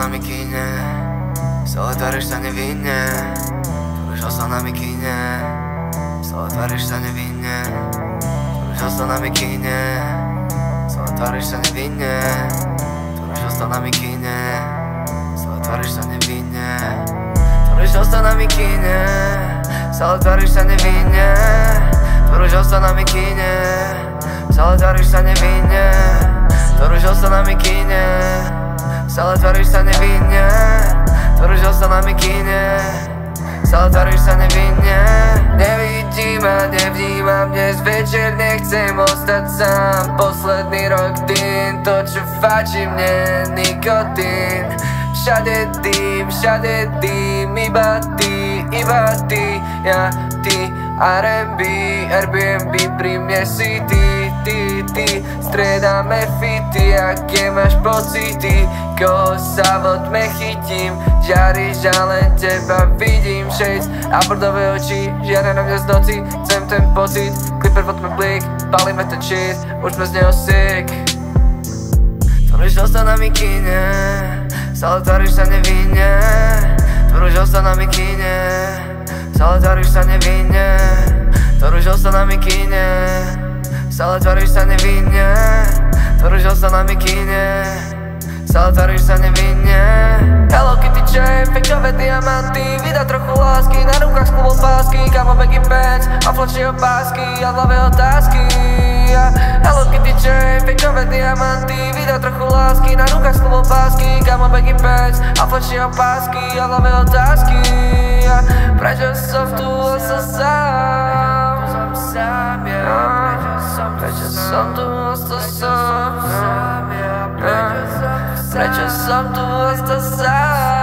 na mikine, stále tváriš sa nevinne. Už ostal na mikine, stále tváriš sa nevinne. Už ostal na mikine, stále tváriš sa nevinne. Už ostal na mikine, stále tváriš sa nevinne. Už ostal na mikine, stále tváriš sa nevinne. Už ostal na mikine, stále tváriš sa nevinne. Už ostal na mikine, stále tváriš sa nevinne. Už ostal na mikine, stále tváriš sa nevinne. Nevidím a nevnímam, dnes večer nechcem ostať sám. Posledný rok dým, to čo fáči mne nikotín. Všade dým, iba ty, ja, ty, R&B, Airbnb, pri mne si ty. Striedame fity, aké máš pocity, koho sa v tme chytím. Žiariš a len teba vidím, shades a bordové oči, žiarne na mňa z noci. Chcem ten pocit, Clipper v tme blik, palíme ten shit, už sme z neho sick. Už ostal na mikine, stále tváriš sa nevinne. Už ostal na mikine, stále tváriš sa nevinne. Už ostal na mikine, stále tváriš sa nevinne. Už ostal na mikine, stále tváriš sa nevinne. Hello Kitty chain, fejkové diamanty, vydá trochu lásky, na rukách z klubov pásky. Kamo baggy pants a flačí opásky a v hlave otázky. Hello Kitty chain, fejkové diamanty, vydá trochu lásky, na rukách z klubov pásky. Kamo baggy pants a flačí opásky a v hlave otázky. Prečo som tu ostal sám? Prečo som tu ostal sám? Prečo som tu ostal sám?